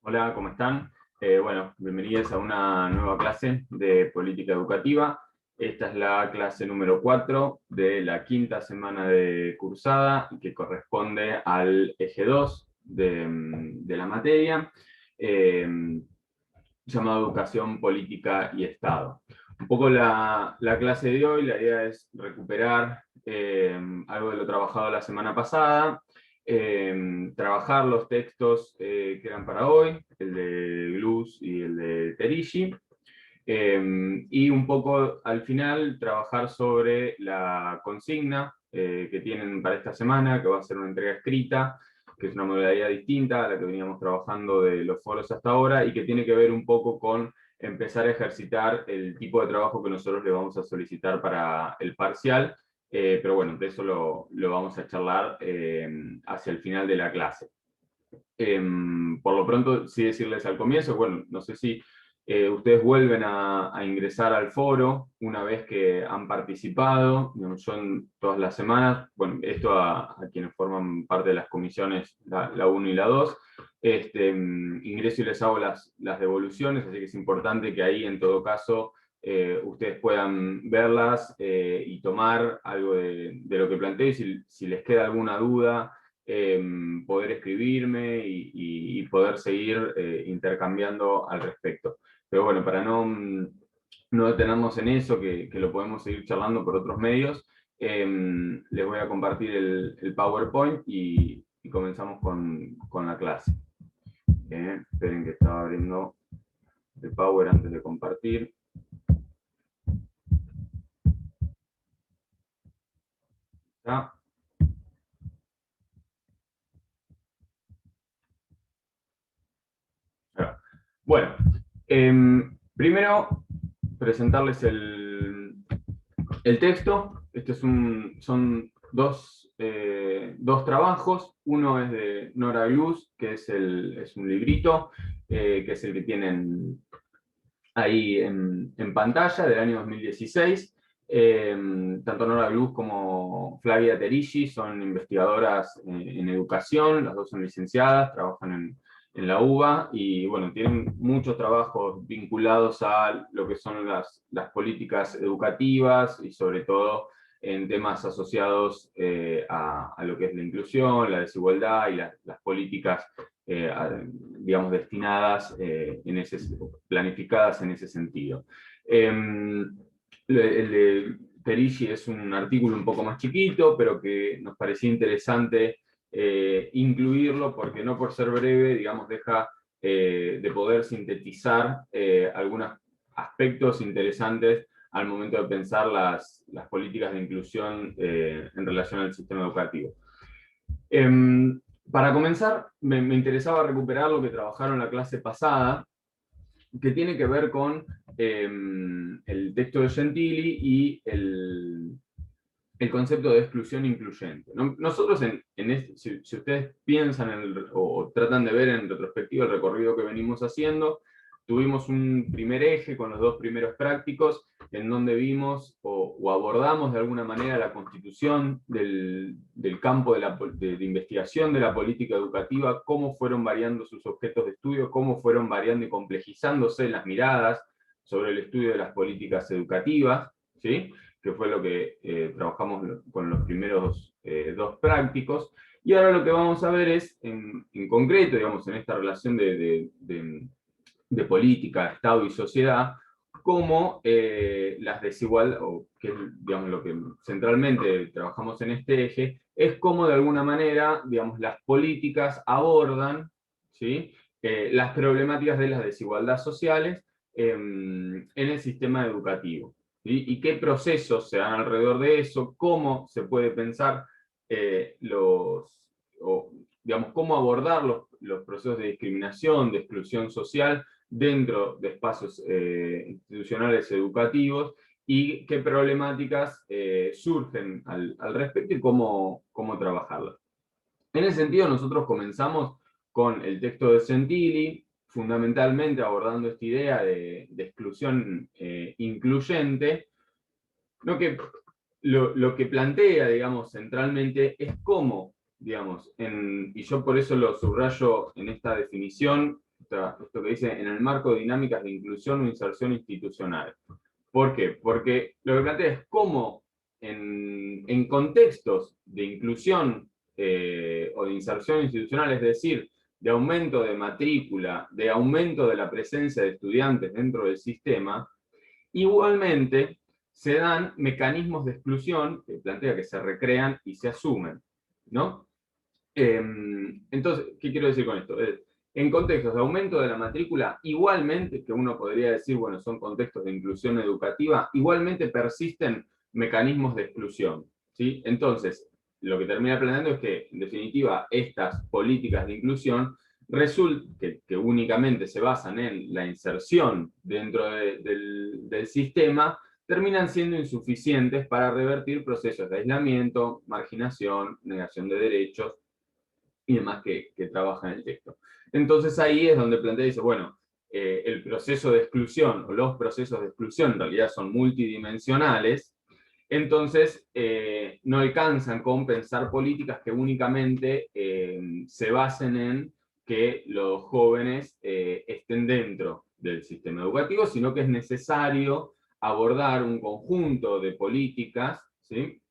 Hola, ¿cómo están? Bueno, bienvenidos a una nueva clase de política educativa. Esta es la clase número 4 de la quinta semana de cursada, que corresponde al eje 2 de la materia, eh, llamado Educación, Política y Estado. Un poco la clase de hoy, la idea es recuperar algo de lo trabajado la semana pasada, trabajar los textos que eran para hoy, el de Gluz y el de Terici, y un poco al final trabajar sobre la consigna que tienen para esta semana, que va a ser una entrega escrita, que es una modalidad distinta a la que veníamos trabajando de los foros hasta ahora, y que tiene que ver un poco con empezar a ejercitar el tipo de trabajo que nosotros le vamos a solicitar para el parcial, pero bueno, de eso lo vamos a charlar hacia el final de la clase. Por lo pronto, sí decirles al comienzo, bueno, no sé si ustedes vuelven a ingresar al foro una vez que han participado, digamos, yo en todas las semanas, bueno, esto a quienes forman parte de las comisiones, la 1 y la 2, ingreso y les hago las devoluciones, así que es importante que ahí en todo caso ustedes puedan verlas y tomar algo de lo que planteo, y si les queda alguna duda, poder escribirme y poder seguir intercambiando al respecto. Pero bueno, para no detenernos en eso, que lo podemos seguir charlando por otros medios, les voy a compartir el PowerPoint y comenzamos con la clase. Esperen que estaba abriendo el Power antes de compartir. ¿Está? Bueno, primero presentarles el texto. Son dos trabajos. Uno es de Nora Gluz, que es un librito, que es el que tienen ahí en pantalla, del año 2016. Tanto Nora Gluz como Flavia Terici son investigadoras en educación, las dos son licenciadas, trabajan en la UBA, y bueno, tienen muchos trabajos vinculados a lo que son las políticas educativas, y sobre todo en temas asociados a lo que es la inclusión, la desigualdad y las políticas, digamos, destinadas, planificadas en ese sentido. El de Terici es un artículo un poco más chiquito, pero que nos parecía interesante incluirlo, porque no por ser breve, digamos, deja de poder sintetizar algunos aspectos interesantes al momento de pensar las políticas de inclusión en relación al sistema educativo. Para comenzar, me interesaba recuperar lo que trabajaron la clase pasada, que tiene que ver con el texto de Gentili y el concepto de exclusión incluyente. Nosotros, si ustedes piensan o tratan de ver en retrospectiva el recorrido que venimos haciendo, tuvimos un primer eje con los dos primeros prácticos, en donde vimos o abordamos de alguna manera la constitución del campo de investigación de la política educativa, cómo fueron variando sus objetos de estudio, cómo fueron variando y complejizándose las miradas sobre el estudio de las políticas educativas, ¿sí? Que fue lo que trabajamos con los primeros dos prácticos. Y ahora lo que vamos a ver es, en concreto, digamos, en esta relación de política, Estado y sociedad, cómo las desigualdades, o que es, digamos, lo que centralmente trabajamos en este eje, es cómo de alguna manera, digamos, las políticas abordan, ¿sí?, las problemáticas de las desigualdades sociales en el sistema educativo. ¿Sí? Y qué procesos se dan alrededor de eso, cómo se puede pensar digamos, cómo abordar los procesos de discriminación, de exclusión social dentro de espacios institucionales educativos, y qué problemáticas surgen al respecto y cómo trabajarlas. En ese sentido, nosotros comenzamos con el texto de Gentili, fundamentalmente abordando esta idea de exclusión incluyente. Lo que plantea, digamos, centralmente es cómo, digamos, y yo por eso lo subrayo en esta definición, esto que dice, en el marco de dinámicas de inclusión o inserción institucional. ¿Por qué? Porque lo que plantea es cómo en contextos de inclusión o de inserción institucional, es decir, de aumento de matrícula, de aumento de la presencia de estudiantes dentro del sistema, igualmente se dan mecanismos de exclusión que plantea que se recrean y se asumen, ¿no? Entonces, ¿qué quiero decir con esto? En contextos de aumento de la matrícula, igualmente, que uno podría decir, bueno, son contextos de inclusión educativa, igualmente persisten mecanismos de exclusión, ¿sí? Entonces, lo que termina planteando es que, en definitiva, estas políticas de inclusión resulta que únicamente se basan en la inserción dentro del sistema, terminan siendo insuficientes para revertir procesos de aislamiento, marginación, negación de derechos, y demás que trabaja en el texto. Entonces ahí es donde plantea, dice, bueno, el proceso de exclusión o los procesos de exclusión en realidad son multidimensionales, entonces no alcanzan con pensar políticas que únicamente se basen en que los jóvenes estén dentro del sistema educativo, sino que es necesario abordar un conjunto de políticas, ¿sí?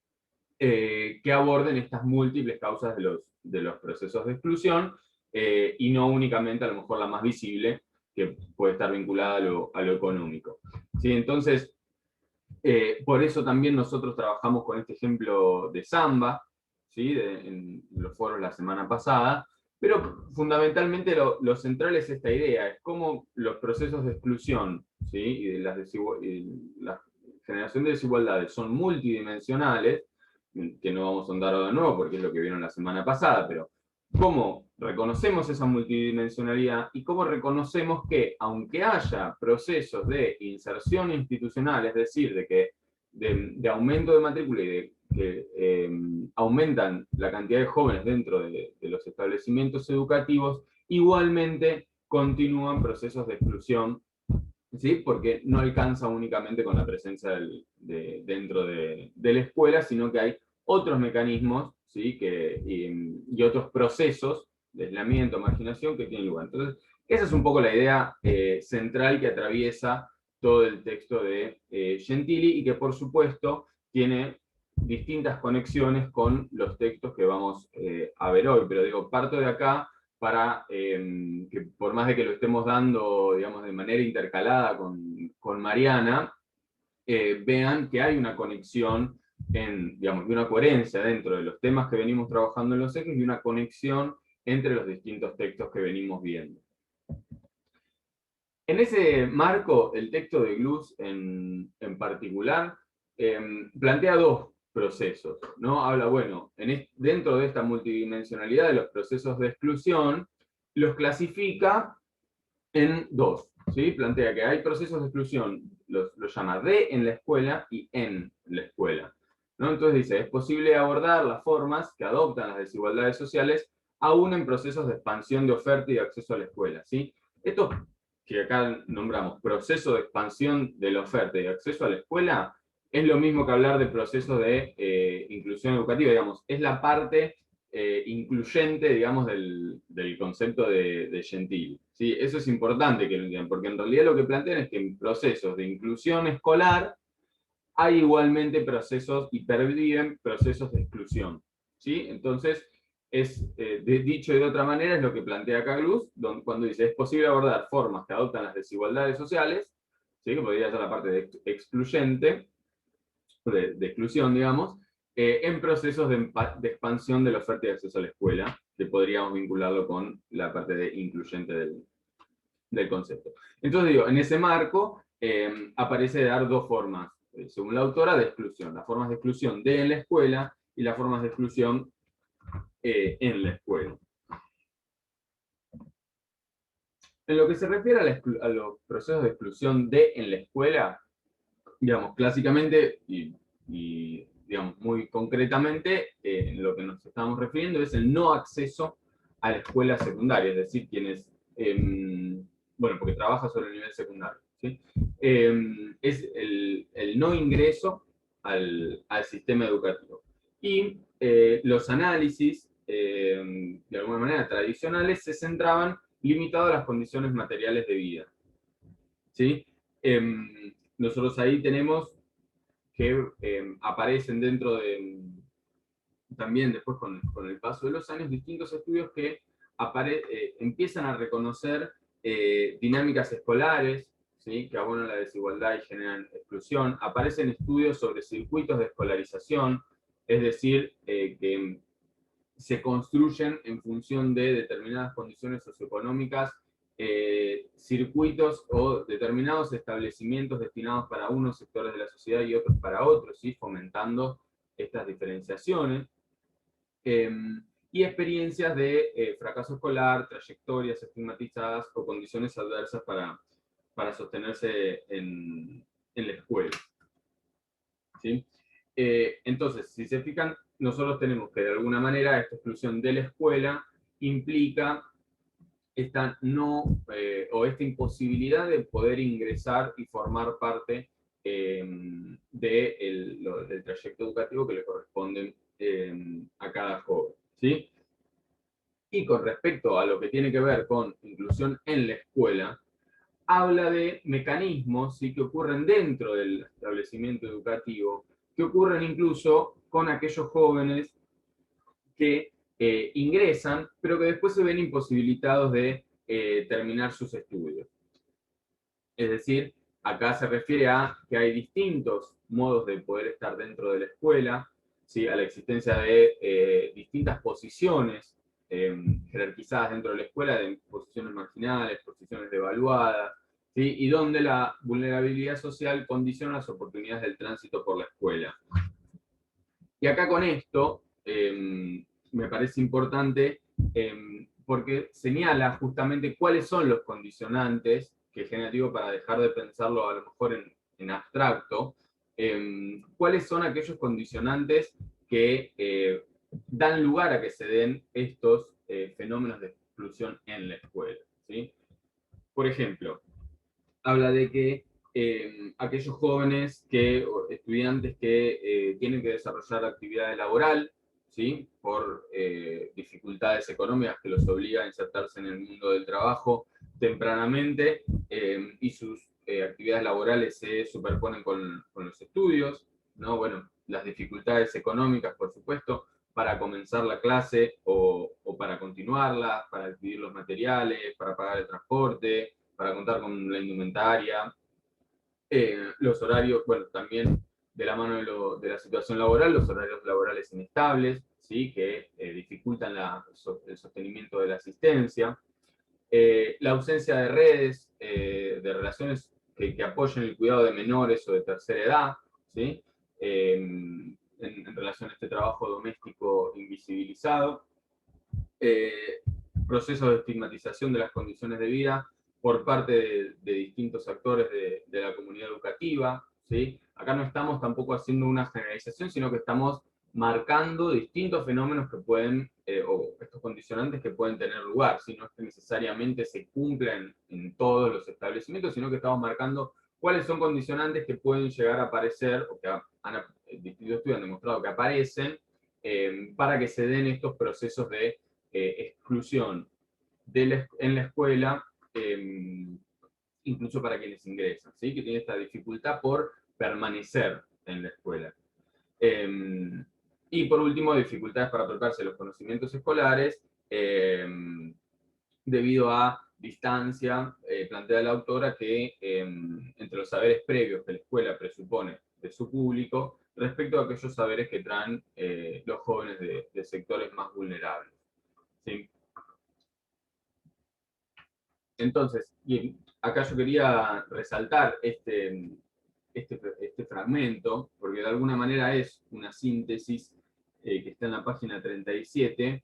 Que aborden estas múltiples causas de los procesos de exclusión, y no únicamente a lo mejor la más visible, que puede estar vinculada a lo económico. ¿Sí? Entonces, por eso también nosotros trabajamos con este ejemplo de Samba, ¿sí? En los foros la semana pasada, pero fundamentalmente lo central es esta idea, es cómo los procesos de exclusión, ¿sí? Y de la generación de desigualdades son multidimensionales, que no vamos a ahondar de nuevo porque es lo que vieron la semana pasada, pero cómo reconocemos esa multidimensionalidad y cómo reconocemos que, aunque haya procesos de inserción institucional, es decir, de aumento de matrícula y de que aumentan la cantidad de jóvenes dentro de los establecimientos educativos, igualmente continúan procesos de exclusión, ¿sí? Porque no alcanza únicamente con la presencia dentro de la escuela, sino que hay otros mecanismos, ¿sí? Y otros procesos de aislamiento, marginación que tienen lugar. Entonces, esa es un poco la idea central que atraviesa todo el texto de Gentili y que por supuesto tiene distintas conexiones con los textos que vamos a ver hoy, pero digo, parto de acá para que por más de que lo estemos dando, digamos, de manera intercalada con Mariana, vean que hay una conexión, digamos, y una coherencia dentro de los temas que venimos trabajando en los ejes y una conexión entre los distintos textos que venimos viendo. En ese marco, el texto de Gluz en particular plantea dos procesos, ¿no? Habla, bueno, dentro de esta multidimensionalidad de los procesos de exclusión, los clasifica en dos, ¿sí? Plantea que hay procesos de exclusión, los llama de en la escuela y en la escuela, ¿no? Entonces dice, es posible abordar las formas que adoptan las desigualdades sociales aún en procesos de expansión de oferta y de acceso a la escuela, ¿sí? Esto que acá nombramos proceso de expansión de la oferta y de acceso a la escuela, es lo mismo que hablar de procesos de inclusión educativa, digamos, es la parte incluyente, digamos, del concepto de Gentili, ¿sí? Eso es importante que lo entiendan, porque en realidad lo que plantean es que en procesos de inclusión escolar hay igualmente procesos y perviven procesos de exclusión, ¿sí? Entonces, dicho de otra manera, es lo que plantea Cagluz, cuando dice, es posible abordar formas que adoptan las desigualdades sociales, ¿sí? Que podría ser la parte de excluyente, de exclusión, digamos, en procesos de expansión de la oferta y de acceso a la escuela, que podríamos vincularlo con la parte de incluyente del concepto. Entonces digo, en ese marco aparece dar dos formas, según la autora, de exclusión. Las formas de exclusión de en la escuela y las formas de exclusión en la escuela. En lo que se refiere a los procesos de exclusión de en la escuela, digamos, clásicamente y digamos, muy concretamente, lo que nos estamos refiriendo es el no acceso a la escuela secundaria, es decir, quienes, bueno, porque trabaja sobre el nivel secundario, ¿sí? Es el no ingreso al sistema educativo. Y los análisis, de alguna manera tradicionales, se centraban limitado a las condiciones materiales de vida. ¿Sí? Nosotros ahí tenemos que aparecen dentro de, también después con el paso de los años, distintos estudios que empiezan a reconocer dinámicas escolares, ¿sí? Que abonan la desigualdad y generan exclusión. Aparecen estudios sobre circuitos de escolarización, es decir, que se construyen en función de determinadas condiciones socioeconómicas, circuitos o determinados establecimientos destinados para unos sectores de la sociedad y otros para otros, ¿sí? Fomentando estas diferenciaciones. Y experiencias de fracaso escolar, trayectorias estigmatizadas o condiciones adversas para sostenerse en la escuela. ¿Sí? Entonces, si se fijan, nosotros tenemos que de alguna manera esta exclusión de la escuela implica esta esta imposibilidad de poder ingresar y formar parte del trayecto educativo que le corresponde a cada joven. ¿Sí? Y con respecto a lo que tiene que ver con inclusión en la escuela, habla de mecanismos, ¿sí? Que ocurren dentro del establecimiento educativo, que ocurren incluso con aquellos jóvenes que ingresan, pero que después se ven imposibilitados de terminar sus estudios. Es decir, acá se refiere a que hay distintos modos de poder estar dentro de la escuela, ¿sí? A la existencia de distintas posiciones jerarquizadas dentro de la escuela, de posiciones marginales, posiciones devaluadas, ¿sí? Y donde la vulnerabilidad social condiciona las oportunidades del tránsito por la escuela. Y acá con esto me parece importante porque señala justamente cuáles son los condicionantes, que es generativo para dejar de pensarlo a lo mejor en abstracto, cuáles son aquellos condicionantes que dan lugar a que se den estos fenómenos de exclusión en la escuela, ¿sí? Por ejemplo, habla de que aquellos jóvenes o estudiantes que tienen que desarrollar actividad laboral, ¿sí? Por dificultades económicas que los obliga a insertarse en el mundo del trabajo tempranamente y sus actividades laborales se superponen con los estudios, ¿no? Bueno, las dificultades económicas, por supuesto, para comenzar la clase o para continuarla, para adquirir los materiales, para pagar el transporte, para contar con la indumentaria, los horarios, bueno, también de la mano de la situación laboral, los horarios laborales inestables, ¿sí? Que dificultan el sostenimiento de la asistencia, la ausencia de redes, de relaciones que apoyen el cuidado de menores o de tercera edad, ¿sí? En relación a este trabajo doméstico invisibilizado, procesos de estigmatización de las condiciones de vida por parte de distintos actores de la comunidad educativa, ¿sí? Acá no estamos tampoco haciendo una generalización, sino que estamos marcando distintos fenómenos que pueden, o estos condicionantes que pueden tener lugar, ¿sí? No es que necesariamente se cumplan en todos los establecimientos, sino que estamos marcando cuáles son condicionantes que pueden llegar a aparecer, o que distintos estudios han demostrado que aparecen, para que se den estos procesos de exclusión en la escuela, incluso para quienes ingresan, ¿sí? Que tienen esta dificultad por permanecer en la escuela. Y por último, dificultades para apropiarse de los conocimientos escolares, debido a distancia, plantea la autora que entre los saberes previos que la escuela presupone de su público, respecto a aquellos saberes que traen los jóvenes de sectores más vulnerables. ¿Sí? Entonces, y acá yo quería resaltar este fragmento, porque de alguna manera es una síntesis que está en la página 37,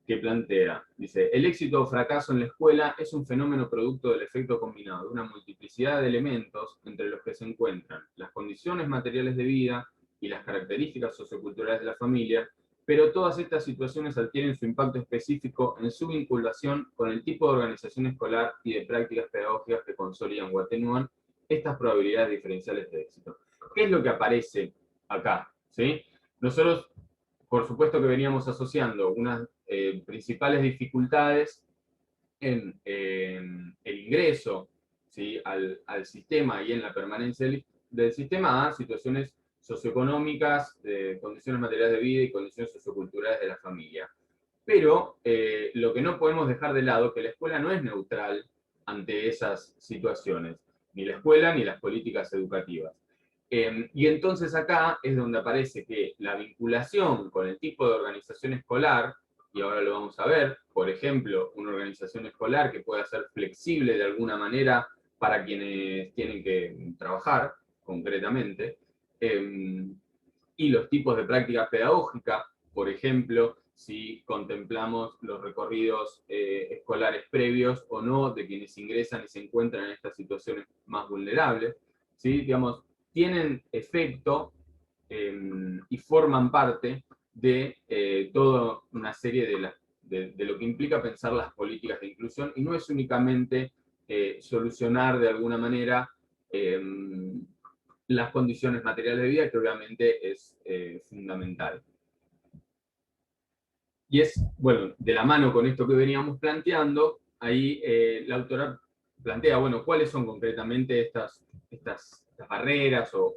que plantea, dice, el éxito o fracaso en la escuela es un fenómeno producto del efecto combinado de una multiplicidad de elementos entre los que se encuentran las condiciones materiales de vida y las características socioculturales de la familia, pero todas estas situaciones adquieren su impacto específico en su vinculación con el tipo de organización escolar y de prácticas pedagógicas que consolidan o atenúan estas probabilidades diferenciales de éxito. ¿Qué es lo que aparece acá? ¿Sí? Nosotros, por supuesto que veníamos asociando unas principales dificultades en el ingreso, ¿sí?, al sistema y en la permanencia del sistema a situaciones socioeconómicas, condiciones materiales de vida y condiciones socioculturales de la familia. Pero lo que no podemos dejar de lado es que la escuela no es neutral ante esas situaciones, ni la escuela ni las políticas educativas. Y entonces acá es donde aparece que la vinculación con el tipo de organización escolar, y ahora lo vamos a ver, por ejemplo, una organización escolar que pueda ser flexible de alguna manera para quienes tienen que trabajar concretamente, y los tipos de práctica pedagógica, por ejemplo, si contemplamos los recorridos escolares previos o no de quienes ingresan y se encuentran en estas situaciones más vulnerables, ¿sí? Digamos, tienen efecto y forman parte de toda una serie de lo que implica pensar las políticas de inclusión, y no es únicamente solucionar de alguna manera las condiciones materiales de vida, que obviamente es fundamental. Y es, bueno, de la mano con esto que veníamos planteando, ahí la autora plantea, bueno, cuáles son concretamente estas barreras o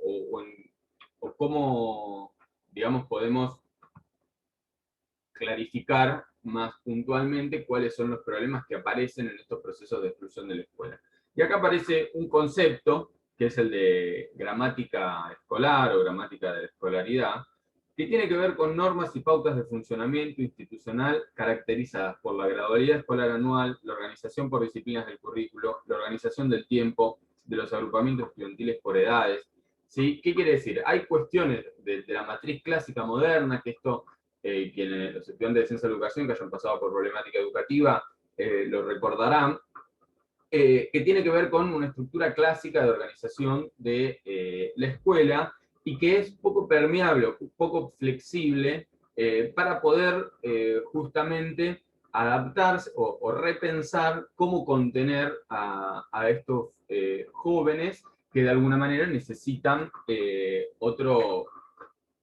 cómo, digamos, podemos clarificar más puntualmente cuáles son los problemas que aparecen en estos procesos de exclusión de la escuela. Y acá aparece un concepto, que es el de gramática escolar o gramática de la escolaridad, que tiene que ver con normas y pautas de funcionamiento institucional caracterizadas por la gradualidad escolar anual, la organización por disciplinas del currículo, la organización del tiempo, de los agrupamientos estudiantiles por edades. ¿Sí? ¿Qué quiere decir? Hay cuestiones de la matriz clásica moderna, que esto los estudiantes de ciencia de educación que hayan pasado por problemática educativa lo recordarán, que tiene que ver con una estructura clásica de organización de la escuela y que es poco permeable, poco flexible para poder justamente adaptarse o repensar cómo contener a estos jóvenes que de alguna manera necesitan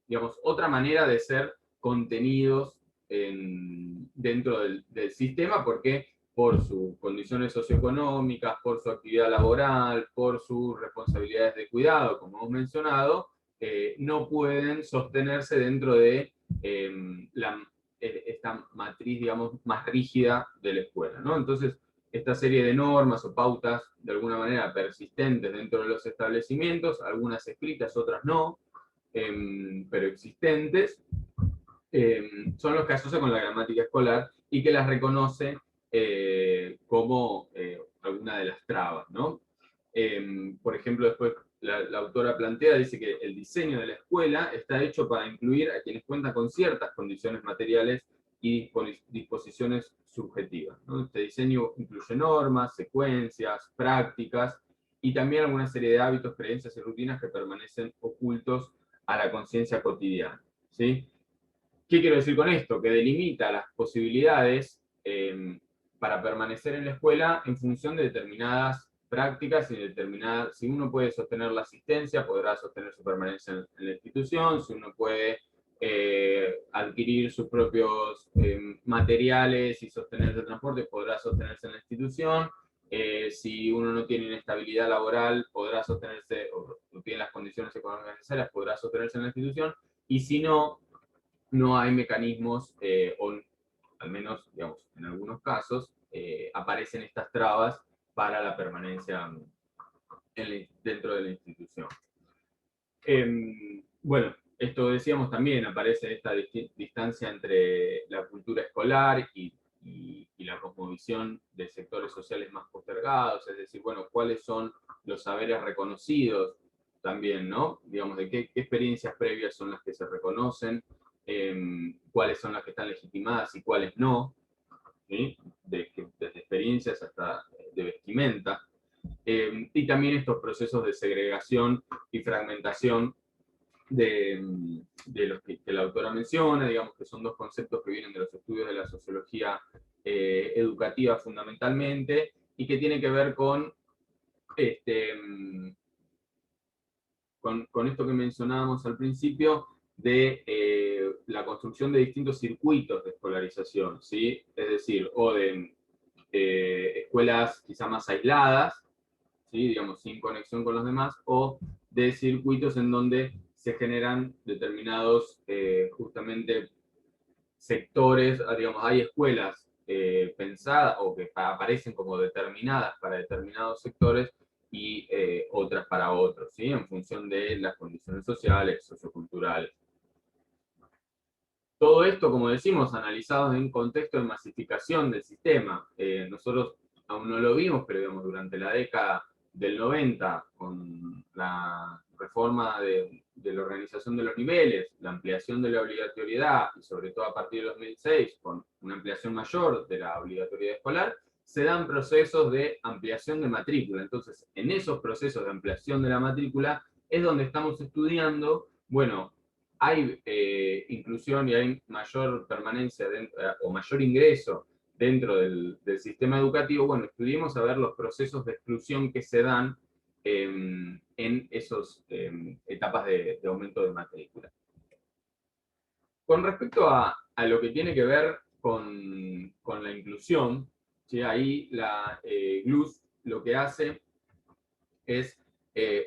digamos, otra manera de ser contenidos dentro del sistema, porque por sus condiciones socioeconómicas, por su actividad laboral, por sus responsabilidades de cuidado, como hemos mencionado, no pueden sostenerse dentro de esta matriz, digamos, más rígida de la escuela, ¿no? Entonces, esta serie de normas o pautas, de alguna manera persistentes dentro de los establecimientos, algunas escritas, otras no, pero existentes, son los que asocia con la gramática escolar y que las reconoce como alguna de las trabas, ¿no? Por ejemplo, después la autora plantea, dice que el diseño de la escuela está hecho para incluir a quienes cuentan con ciertas condiciones materiales y disposiciones subjetivas, ¿no? Este diseño incluye normas, secuencias, prácticas y también alguna serie de hábitos, creencias y rutinas que permanecen ocultos a la conciencia cotidiana, ¿sí? ¿Qué quiero decir con esto? Que delimita las posibilidades para permanecer en la escuela en función de determinadas prácticas y determinadas. Si uno puede sostener la asistencia, podrá sostener su permanencia en la institución. Si uno puede adquirir sus propios materiales y sostener el transporte, podrá sostenerse en la institución. Si uno no tiene inestabilidad laboral, podrá sostenerse, o no tiene las condiciones económicas necesarias, podrá sostenerse en la institución. Y si no, no hay mecanismos, o al menos, digamos, en algunos casos, aparecen estas trabas para la permanencia dentro de la institución. Bueno, esto decíamos también, aparece esta distancia entre la cultura escolar y la cosmovisión de sectores sociales más postergados, es decir, bueno, cuáles son los saberes reconocidos también, ¿no? Digamos, de qué experiencias previas son las que se reconocen, cuáles son las que están legitimadas y cuáles no, ¿sí? Desde experiencias hasta de vestimenta. Y también estos procesos de segregación y fragmentación de los que la autora menciona, digamos que son dos conceptos que vienen de los estudios de la sociología educativa fundamentalmente, y que tiene que ver con con esto que mencionábamos al principio, de la construcción de distintos circuitos de escolarización, ¿sí? Es decir, o de escuelas quizá más aisladas, ¿sí? Digamos, sin conexión con los demás, o de circuitos en donde se generan determinados, justamente, sectores, digamos, hay escuelas pensadas o que aparecen como determinadas para determinados sectores y otras para otros, ¿sí? En función de las condiciones sociales, socioculturales. Todo esto, como decimos, analizado en un contexto de masificación del sistema. Nosotros aún no lo vimos, pero digamos, durante la década del 90, con la reforma de la organización de los niveles, la ampliación de la obligatoriedad, y sobre todo a partir de 2006, con una ampliación mayor de la obligatoriedad escolar, se dan procesos de ampliación de matrícula. Entonces, en esos procesos de ampliación de la matrícula es donde estamos estudiando, bueno, hay inclusión y hay mayor permanencia dentro, o mayor ingreso dentro del sistema educativo, bueno, estudiemos a ver los procesos de exclusión que se dan en esas etapas de aumento de matrícula. Con respecto a lo que tiene que ver con la inclusión, ¿sí? Ahí la GLUS lo que hace es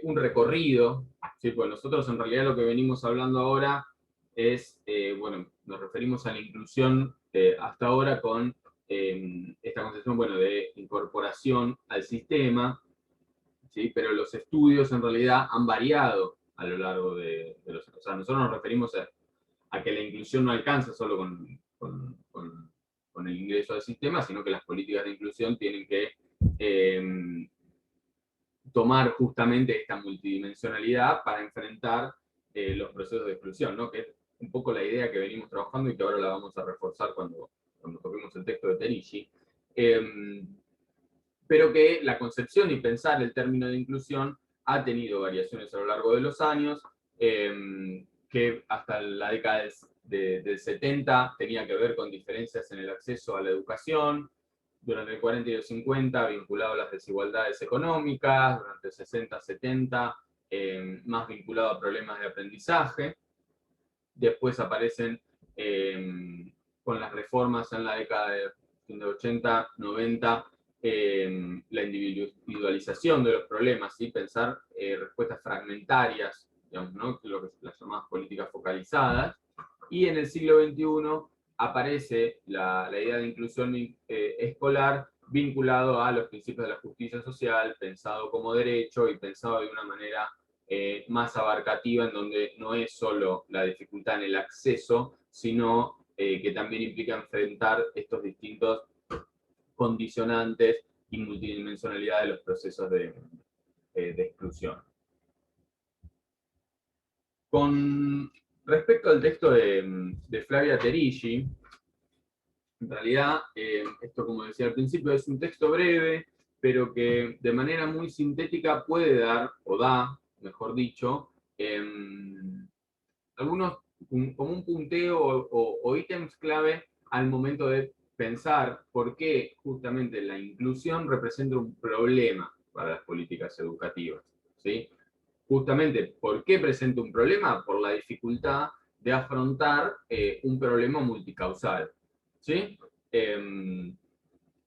un recorrido, ¿sí? Pues nosotros en realidad lo que venimos hablando ahora es, bueno, nos referimos a la inclusión hasta ahora con esta concepción, bueno, de incorporación al sistema, ¿sí? Pero los estudios en realidad han variado a lo largo de los años. O sea, nosotros nos referimos a que la inclusión no alcanza solo con el ingreso al sistema, sino que las políticas de inclusión tienen que tomar justamente esta multidimensionalidad para enfrentar los procesos de exclusión, ¿no? Que es un poco la idea que venimos trabajando y que ahora la vamos a reforzar cuando toquemos el texto de Terici. Pero que la concepción y pensar el término de inclusión ha tenido variaciones a lo largo de los años, que hasta la década del 70 tenía que ver con diferencias en el acceso a la educación, durante el 40 y el 50 vinculado a las desigualdades económicas, durante el 60-70 más vinculado a problemas de aprendizaje. Después aparecen con las reformas en la década de 80-90 la individualización de los problemas, ¿sí? Pensar respuestas fragmentarias, digamos, ¿no? Lo que las llamadas políticas focalizadas. Y en el siglo XXI aparece la idea de inclusión escolar vinculado a los principios de la justicia social, pensado como derecho y pensado de una manera más abarcativa, en donde no es solo la dificultad en el acceso, sino que también implica enfrentar estos distintos condicionantes y multidimensionalidad de los procesos de exclusión. Con respecto al texto de Flavia Terici, en realidad, esto, como decía al principio, es un texto breve, pero que de manera muy sintética puede dar, o da, mejor dicho, algunos, como un punteo o ítems clave al momento de pensar por qué justamente la inclusión representa un problema para las políticas educativas, ¿sí? Justamente, ¿por qué presenta un problema? Por la dificultad de afrontar un problema multicausal, ¿sí?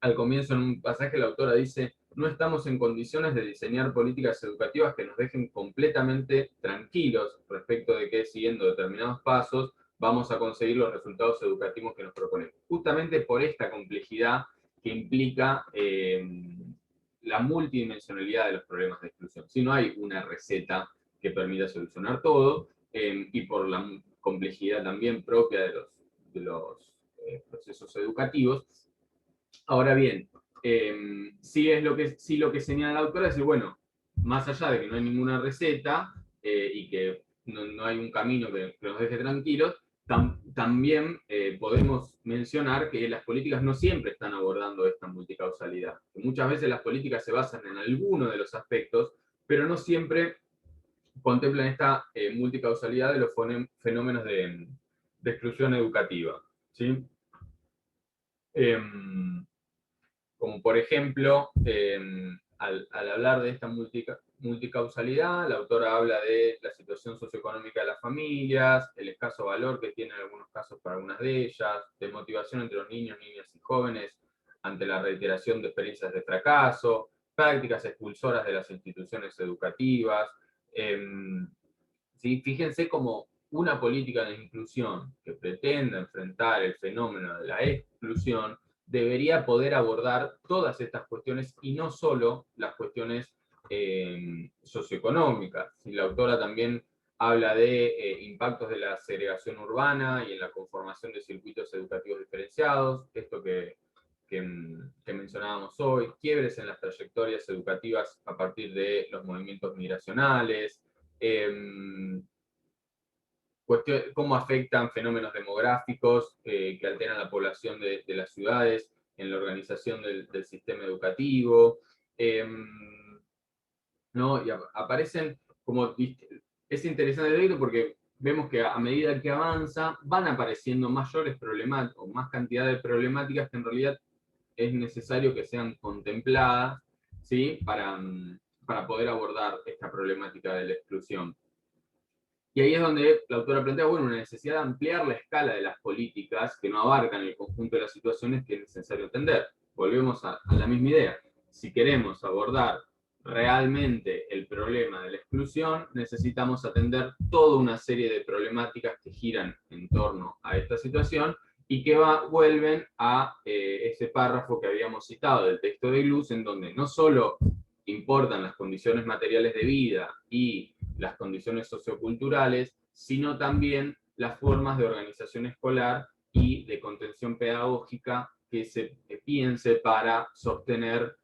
Al comienzo, en un pasaje, la autora dice: no estamos en condiciones de diseñar políticas educativas que nos dejen completamente tranquilos respecto de que, siguiendo determinados pasos, vamos a conseguir los resultados educativos que nos proponemos. Justamente por esta complejidad que implica la multidimensionalidad de los problemas de exclusión. Si no hay una receta que permita solucionar todo, y por la complejidad también propia de los procesos educativos. Ahora bien, sí lo que señala la autora es decir, bueno, más allá de que no hay ninguna receta y que no hay un camino que nos deje tranquilos, también podemos mencionar que las políticas no siempre están abordando esta multicausalidad. Que muchas veces las políticas se basan en alguno de los aspectos, pero no siempre contemplan esta multicausalidad de los fenómenos de exclusión educativa, ¿sí? Como por ejemplo, al hablar de esta multicausalidad, la autora habla de la situación socioeconómica de las familias, el escaso valor que tiene en algunos casos para algunas de ellas, de motivación entre los niños, niñas y jóvenes ante la reiteración de experiencias de fracaso, prácticas expulsoras de las instituciones educativas. ¿Sí? Fíjense como una política de inclusión que pretenda enfrentar el fenómeno de la exclusión debería poder abordar todas estas cuestiones y no solo las cuestiones socioeconómicas. Y la autora también habla de impactos de la segregación urbana y en la conformación de circuitos educativos diferenciados, esto que mencionábamos hoy, quiebres en las trayectorias educativas a partir de los movimientos migracionales, cómo afectan fenómenos demográficos que alteran la población de las ciudades en la organización del sistema educativo, ¿no? Y aparecen como, es interesante el porque vemos que a medida que avanza van apareciendo mayores problemáticas o más cantidad de problemáticas que en realidad es necesario que sean contempladas, ¿sí? Para poder abordar esta problemática de la exclusión. Y ahí es donde la autora plantea, bueno, una necesidad de ampliar la escala de las políticas que no abarcan el conjunto de las situaciones que es necesario atender. Volvemos a la misma idea. Si queremos abordar realmente el problema de la exclusión, necesitamos atender toda una serie de problemáticas que giran en torno a esta situación y que vuelven a ese párrafo que habíamos citado del texto de Gluz, en donde no solo importan las condiciones materiales de vida y las condiciones socioculturales, sino también las formas de organización escolar y de contención pedagógica que se piense para sostener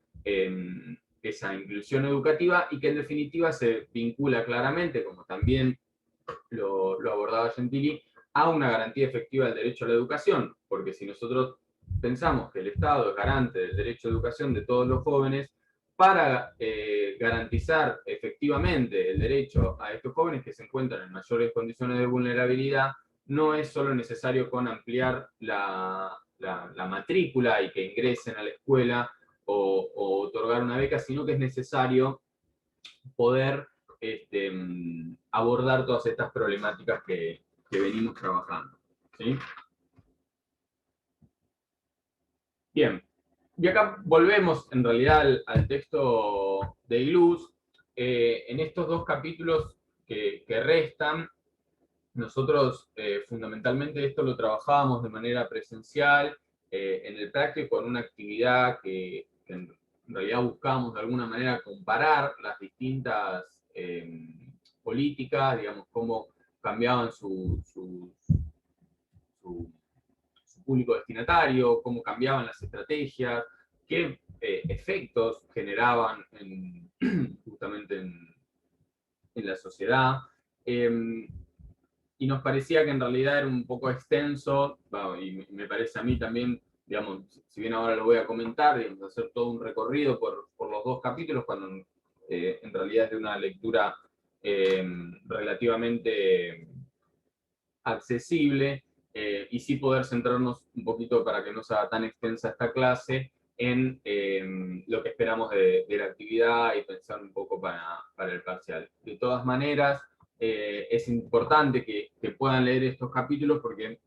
esa inclusión educativa y que en definitiva se vincula claramente, como también lo abordaba Gentili, a una garantía efectiva del derecho a la educación, porque si nosotros pensamos que el Estado es garante del derecho a la educación de todos los jóvenes, para garantizar efectivamente el derecho a estos jóvenes que se encuentran en mayores condiciones de vulnerabilidad, no es solo necesario con ampliar la matrícula y que ingresen a la escuela o otorgar una beca, sino que es necesario poder abordar todas estas problemáticas que venimos trabajando. ¿Sí? Bien, y acá volvemos en realidad al texto de Gluz. En estos dos capítulos que restan, nosotros fundamentalmente esto lo trabajábamos de manera presencial, en el práctico, en una actividad que en realidad buscamos de alguna manera comparar las distintas políticas, digamos, cómo cambiaban su público destinatario, cómo cambiaban las estrategias, qué efectos generaban justamente en la sociedad. Y nos parecía que en realidad era un poco extenso, bueno, y me parece a mí también, digamos, si bien ahora lo voy a comentar, digamos, hacer todo un recorrido por los dos capítulos, cuando en realidad es de una lectura relativamente accesible, y sí poder centrarnos un poquito para que no sea tan extensa esta clase en lo que esperamos de la actividad y pensar un poco para el parcial. De todas maneras, es importante que puedan leer estos capítulos porque,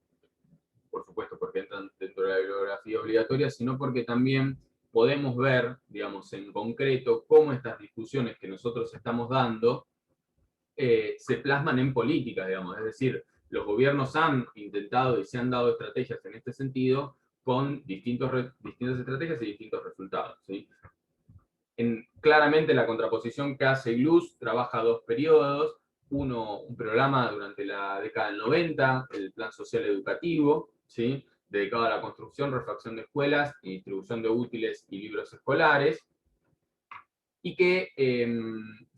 por supuesto, porque entran dentro de la bibliografía obligatoria, sino porque también podemos ver, digamos, en concreto cómo estas discusiones que nosotros estamos dando se plasman en políticas, digamos, es decir, los gobiernos han intentado y se han dado estrategias en este sentido con distintas estrategias y distintos resultados. ¿Sí? Claramente la contraposición que hace Gluz trabaja dos periodos, un programa durante la década del 90, el Plan Social Educativo, ¿sí? Dedicado a la construcción, refacción de escuelas y distribución de útiles y libros escolares, y que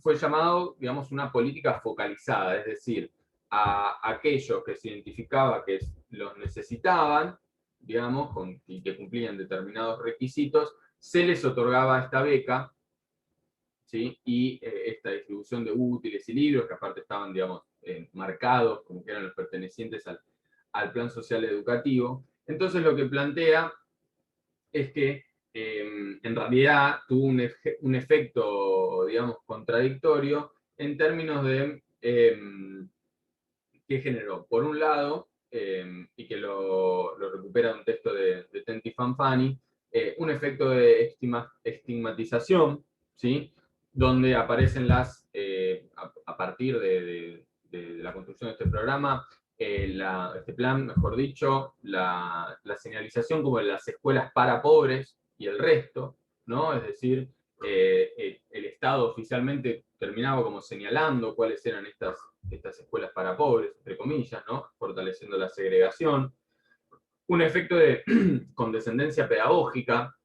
fue llamado, digamos, una política focalizada, es decir, a aquellos que se identificaba que los necesitaban, digamos, y que cumplían determinados requisitos, se les otorgaba esta beca, ¿sí? Y esta distribución de útiles y libros, que aparte estaban, digamos, marcados como que eran los pertenecientes al plan social educativo. Entonces lo que plantea es que en realidad tuvo un efecto, digamos, contradictorio en términos de qué generó. Por un lado, y que lo recupera un texto de Tenti Fanfani, un efecto de estigmatización, ¿sí? Donde aparecen a partir de la construcción de este programa, este plan, mejor dicho, la señalización como en las escuelas para pobres y el resto, ¿no? Es decir, el Estado oficialmente terminaba como señalando cuáles eran estas escuelas para pobres, entre comillas, ¿no? Fortaleciendo la segregación. Un efecto de condescendencia pedagógica,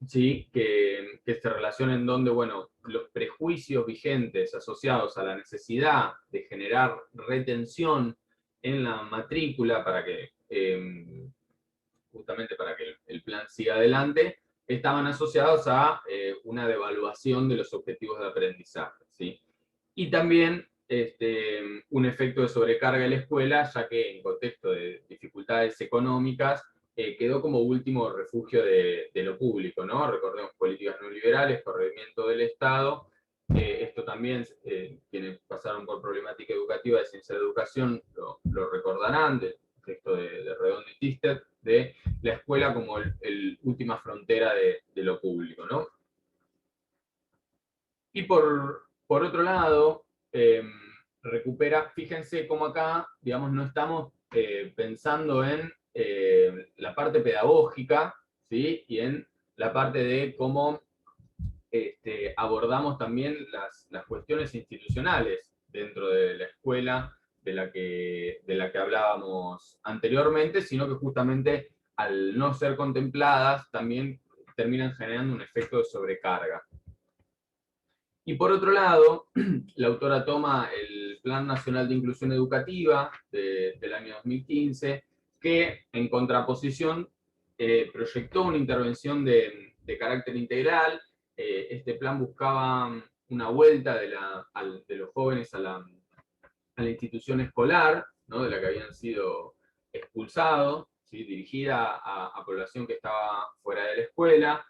¿sí? Que se relaciona en donde, bueno, los prejuicios vigentes asociados a la necesidad de generar retención en la matrícula para que, justamente para que el plan siga adelante, estaban asociados a una devaluación de los objetivos de aprendizaje, ¿sí? Y también un efecto de sobrecarga en la escuela, ya que en contexto de dificultades económicas quedó como último refugio de lo público, ¿no? Recordemos políticas neoliberales, corregimiento del Estado. Esto también, quienes pasaron por problemática educativa de ciencia de la educación lo recordarán, del texto de Redondo y Tistet, de la escuela como el última frontera de lo público, ¿no? Y por otro lado, recupera, fíjense cómo acá, digamos, no estamos pensando en la parte pedagógica, ¿sí? Y en la parte de cómo abordamos también las cuestiones institucionales dentro de la escuela de la que hablábamos anteriormente, sino que justamente al no ser contempladas también terminan generando un efecto de sobrecarga. Y por otro lado, la autora toma el Plan Nacional de Inclusión Educativa del año 2015, que en contraposición proyectó una intervención de carácter integral. Este plan buscaba una vuelta de los jóvenes a la institución escolar, ¿no? De la que habían sido expulsados, ¿sí? Dirigida a población que estaba fuera de la escuela.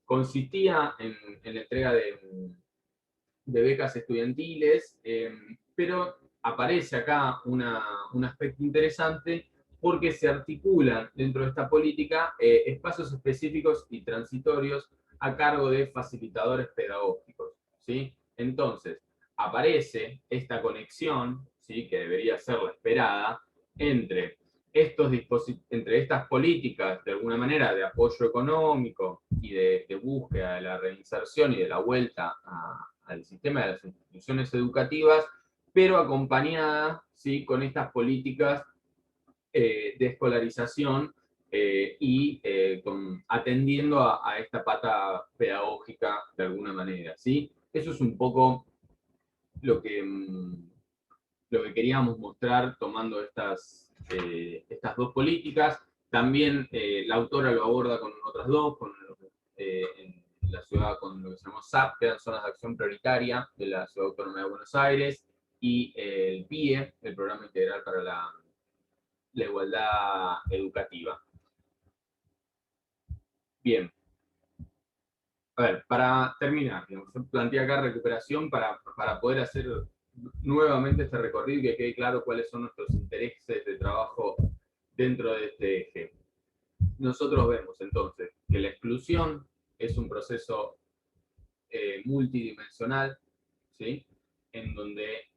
Consistía en la entrega de becas estudiantiles, pero aparece acá un aspecto interesante porque se articulan dentro de esta política espacios específicos y transitorios a cargo de facilitadores pedagógicos, ¿sí? Entonces, aparece esta conexión, ¿sí? Que debería ser la esperada, entre entre estas políticas, de alguna manera, de apoyo económico y de búsqueda de la reinserción y de la vuelta al sistema de las instituciones educativas, pero acompañada, ¿sí? Con estas políticas de escolarización y atendiendo a esta pata pedagógica de alguna manera, ¿sí? Eso es un poco lo que, lo que queríamos mostrar tomando estas dos políticas. También la autora lo aborda con otras dos, en la ciudad con lo que se llama SAP, que eran zonas de acción prioritaria de la Ciudad Autónoma de Buenos Aires, y el PIE, el Programa Integral para la Igualdad Educativa. Bien. A ver, para terminar, digamos, yo planteé acá recuperación para poder hacer nuevamente este recorrido y que quede claro cuáles son nuestros intereses de trabajo dentro de este eje. Nosotros vemos entonces que la exclusión es un proceso multidimensional, ¿sí? En donde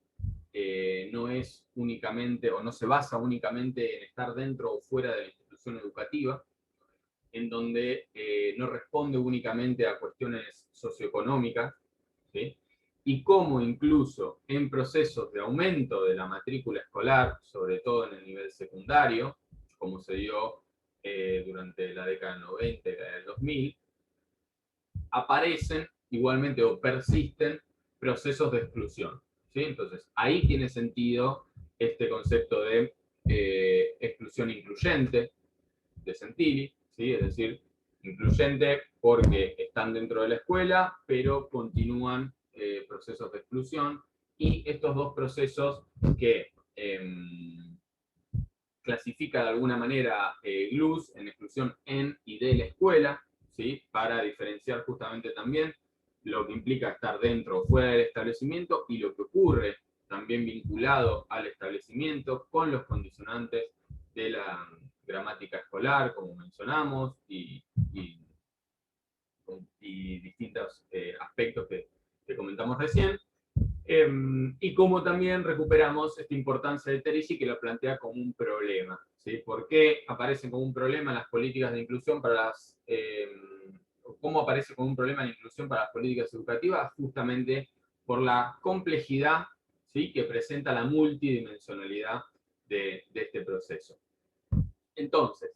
no es únicamente o no se basa únicamente en estar dentro o fuera de la institución educativa, en donde no responde únicamente a cuestiones socioeconómicas, ¿sí? Y cómo incluso en procesos de aumento de la matrícula escolar, sobre todo en el nivel secundario, como se dio durante la década del 90 y la del 2000, aparecen igualmente o persisten procesos de exclusión, ¿sí? Entonces, ahí tiene sentido este concepto de exclusión incluyente de Sentili, ¿sí? Es decir, incluyente porque están dentro de la escuela, pero continúan procesos de exclusión, y estos dos procesos que clasifica de alguna manera GLUS en exclusión en y de la escuela, ¿sí? Para diferenciar justamente también lo que implica estar dentro o fuera del establecimiento y lo que ocurre también vinculado al establecimiento con los condicionantes de la gramática escolar, como mencionamos, y y distintos aspectos que comentamos recién. Y como también recuperamos esta importancia de Terici, que lo plantea como un problema, ¿sí? ¿Por qué aparece como un problema las políticas de inclusión para las... ¿Cómo aparece como un problema la inclusión para las políticas educativas? Justamente por la complejidad, ¿sí?, que presenta la multidimensionalidad de este proceso. Entonces,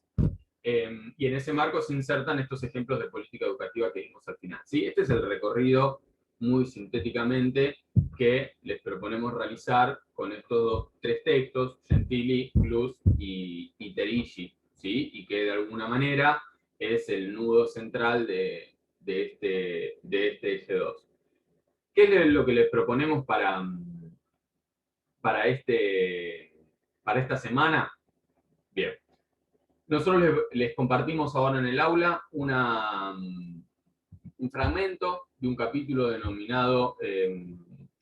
y en ese marco se insertan estos ejemplos de política educativa que vimos al final, ¿sí? Este es el recorrido muy sintéticamente que les proponemos realizar con estos tres textos, Gentili, Gluz y Terici, ¿sí? Y que de alguna manera es el nudo central de este eje 2. ¿Qué es lo que les proponemos para esta semana? Bien. Nosotros les compartimos ahora en el aula un fragmento de un capítulo denominado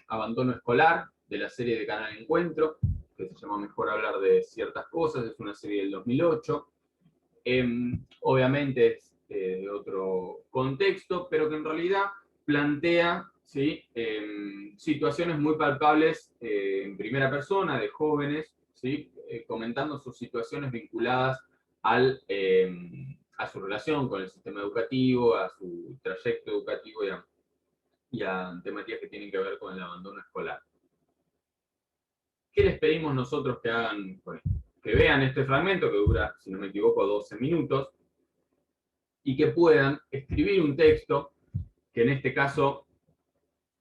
Abandono Escolar, de la serie de Canal Encuentro, que se llama Mejor hablar de ciertas cosas, es una serie del 2008. Obviamente es de otro contexto, pero que en realidad plantea, ¿sí?, situaciones muy palpables en primera persona de jóvenes, ¿sí?, comentando sus situaciones vinculadas a su relación con el sistema educativo, a su trayecto educativo y a temáticas que tienen que ver con el abandono escolar. ¿Qué les pedimos nosotros que hagan? Bueno, que vean este fragmento, que dura, si no me equivoco, 12 minutos, y que puedan escribir un texto, que en este caso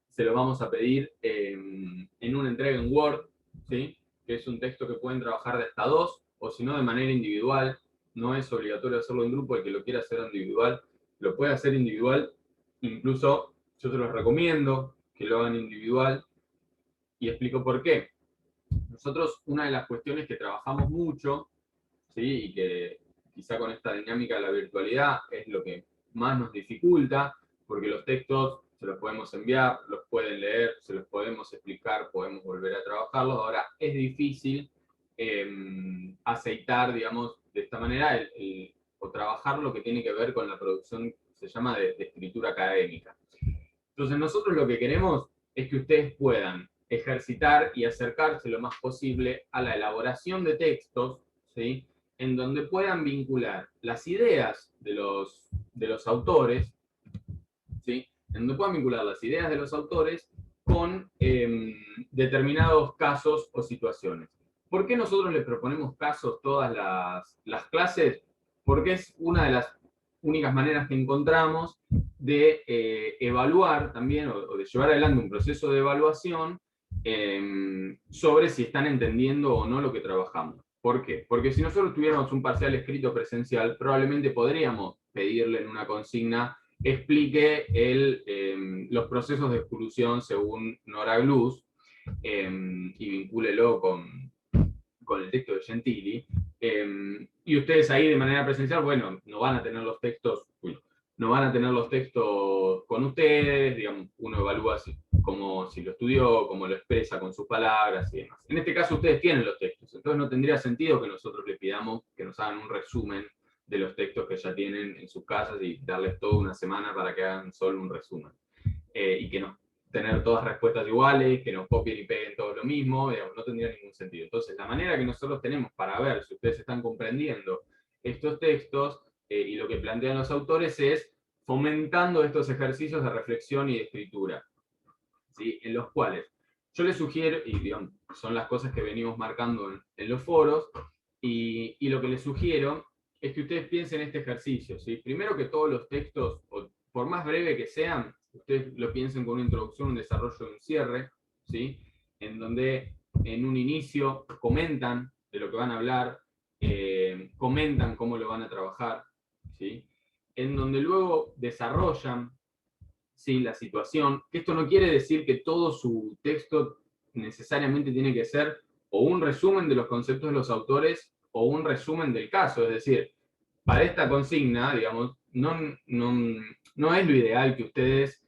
se lo vamos a pedir en una entrega en Word, ¿sí?, que es un texto que pueden trabajar de hasta 2, o si no de manera individual. No es obligatorio hacerlo en grupo, el que lo quiera hacer individual, lo puede hacer individual. Incluso yo se los recomiendo que lo hagan individual, y explico por qué. Nosotros, una de las cuestiones que trabajamos mucho, ¿sí?, y que quizá con esta dinámica de la virtualidad es lo que más nos dificulta, porque los textos se los podemos enviar, los pueden leer, se los podemos explicar, podemos volver a trabajarlos. Ahora, es difícil aceitar, digamos, de esta manera o trabajar lo que tiene que ver con la producción, se llama de escritura académica. Entonces nosotros lo que queremos es que ustedes puedan ejercitar y acercarse lo más posible a la elaboración de textos, ¿sí?, en donde puedan vincular las ideas de los autores, ¿sí?, en donde puedan vincular las ideas de los autores con determinados casos o situaciones. ¿Por qué nosotros les proponemos casos todas las clases? Porque es una de las únicas maneras que encontramos de evaluar también, o de llevar adelante un proceso de evaluación sobre si están entendiendo o no lo que trabajamos. ¿Por qué? Porque si nosotros tuviéramos un parcial escrito presencial, probablemente podríamos pedirle en una consigna explique los procesos de exclusión según Nora Gluz, y vincúlelo con el texto de Gentili, y ustedes ahí de manera presencial, bueno, no van a tener los textos con ustedes, digamos, uno evalúa si lo estudió, cómo lo expresa con sus palabras y demás. En este caso ustedes tienen los textos, entonces no tendría sentido que nosotros les pidamos que nos hagan un resumen de los textos que ya tienen en sus casas y darles toda una semana para que hagan solo un resumen. Y que no tener todas respuestas iguales, que nos copien y peguen todo lo mismo, digamos, no tendría ningún sentido. Entonces, la manera que nosotros tenemos para ver si ustedes están comprendiendo estos textos y lo que plantean los autores es fomentando estos ejercicios de reflexión y de escritura, ¿sí?, en los cuales yo les sugiero, y digamos, son las cosas que venimos marcando en los foros, y lo que les sugiero es que ustedes piensen este ejercicio, ¿sí? Primero, que todos los textos, por más breve que sean, ustedes lo piensen con una introducción, un desarrollo y un cierre, ¿sí?, en donde en un inicio comentan de lo que van a hablar, comentan cómo lo van a trabajar, ¿sí?, en donde luego desarrollan, ¿sí?, la situación, que esto no quiere decir que todo su texto necesariamente tiene que ser o un resumen de los conceptos de los autores o un resumen del caso. Es decir, para esta consigna, digamos, no es lo ideal que ustedes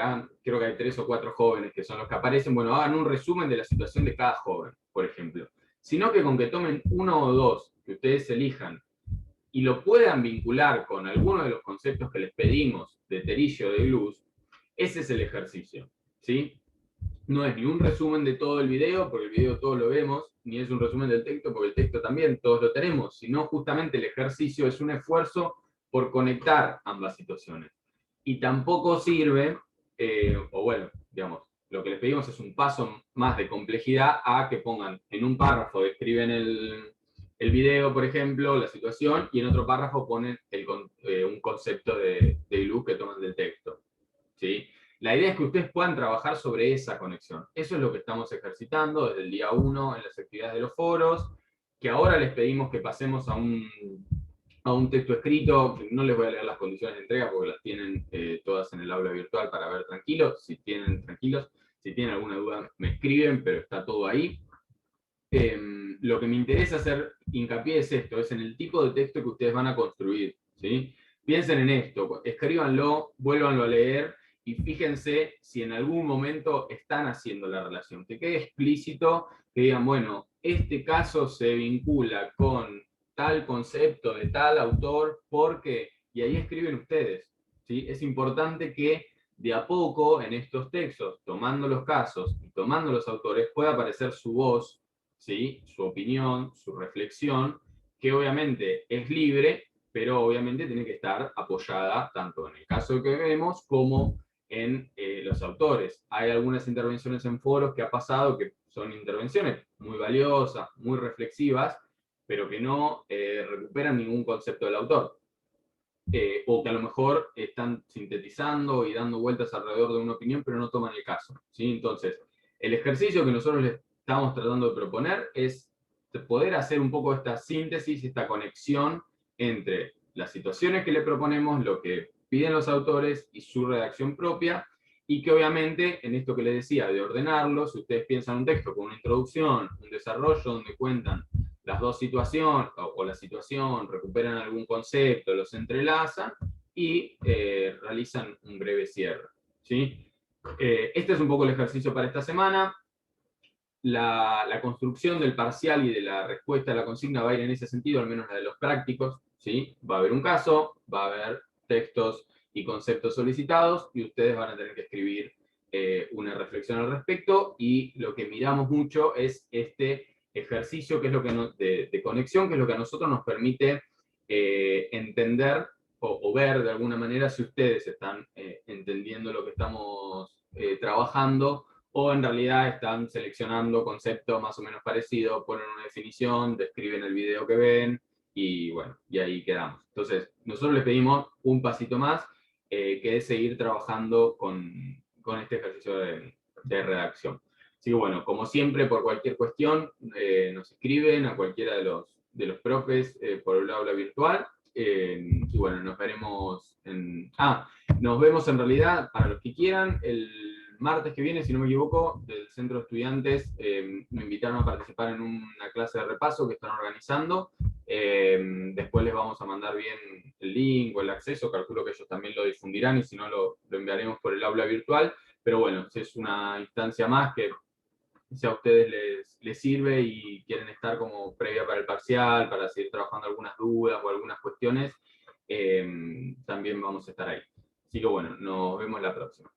hagan, creo que hay 3 o 4 jóvenes que son los que aparecen, bueno, hagan un resumen de la situación de cada joven, por ejemplo. Sino que con que tomen uno o dos que ustedes elijan y lo puedan vincular con alguno de los conceptos que les pedimos de Terillo de Gluz, ese es el ejercicio, ¿sí? No es ni un resumen de todo el video, porque el video todos lo vemos, ni es un resumen del texto, porque el texto también todos lo tenemos, sino justamente el ejercicio es un esfuerzo por conectar ambas situaciones. Y tampoco sirve, o bueno, digamos, lo que les pedimos es un paso más de complejidad a que pongan en un párrafo, describen el video, por ejemplo, la situación, y en otro párrafo ponen un concepto de Gluz que toman del texto, ¿sí? La idea es que ustedes puedan trabajar sobre esa conexión. Eso es lo que estamos ejercitando desde el día 1 en las actividades de los foros, que ahora les pedimos que pasemos a un texto escrito, que no les voy a leer las condiciones de entrega porque las tienen todas en el aula virtual para ver tranquilos. Si tienen alguna duda me escriben, pero está todo ahí. Lo que me interesa hacer hincapié es esto, es en el tipo de texto que ustedes van a construir, ¿sí? Piensen en esto, escríbanlo, vuélvanlo a leer, y fíjense si en algún momento están haciendo la relación, que quede explícito, que digan, bueno, este caso se vincula con tal concepto de tal autor, porque, y ahí escriben ustedes, ¿sí? Es importante que de a poco en estos textos, tomando los casos y tomando los autores, pueda aparecer su voz, ¿sí? Su opinión, su reflexión, que obviamente es libre, pero obviamente tiene que estar apoyada tanto en el caso que vemos como en los autores. Hay algunas intervenciones en foros que ha pasado que son intervenciones muy valiosas, muy reflexivas, pero que no recuperan ningún concepto del autor. O que a lo mejor están sintetizando y dando vueltas alrededor de una opinión, pero no toman el caso, ¿sí? Entonces, el ejercicio que nosotros les estamos tratando de proponer es poder hacer un poco esta síntesis, esta conexión entre las situaciones que le proponemos, lo que piden los autores y su redacción propia, y que obviamente, en esto que les decía, de ordenarlo, si ustedes piensan un texto con una introducción, un desarrollo donde cuentan las dos situaciones, o la situación, recuperan algún concepto, los entrelazan y realizan un breve cierre, ¿sí? Este es un poco el ejercicio para esta semana. La construcción del parcial y de la respuesta a la consigna va a ir en ese sentido, al menos la de los prácticos, ¿sí? Va a haber un caso, va a haber textos y conceptos solicitados, y ustedes van a tener que escribir una reflexión al respecto, y lo que miramos mucho es este ejercicio que es lo que de conexión, que es lo que a nosotros nos permite entender o ver de alguna manera si ustedes están entendiendo lo que estamos trabajando, o en realidad están seleccionando conceptos más o menos parecidos, ponen una definición, describen el video que ven, y bueno, y ahí quedamos. Entonces, nosotros les pedimos un pasito más, que es seguir trabajando con este ejercicio de redacción. Así que bueno, como siempre, por cualquier cuestión, nos escriben a cualquiera de los profes por el aula virtual, y bueno, nos veremos nos vemos en realidad, para los que quieran, el martes que viene, si no me equivoco, del Centro de Estudiantes. Me invitaron a participar en una clase de repaso que están organizando. Después les vamos a mandar bien el link o el acceso, calculo que ellos también lo difundirán, y si no lo enviaremos por el aula virtual. Pero bueno, es una instancia más que si a ustedes les sirve y quieren estar como previa para el parcial, para seguir trabajando algunas dudas o algunas cuestiones, también vamos a estar ahí. Así que bueno, nos vemos la próxima.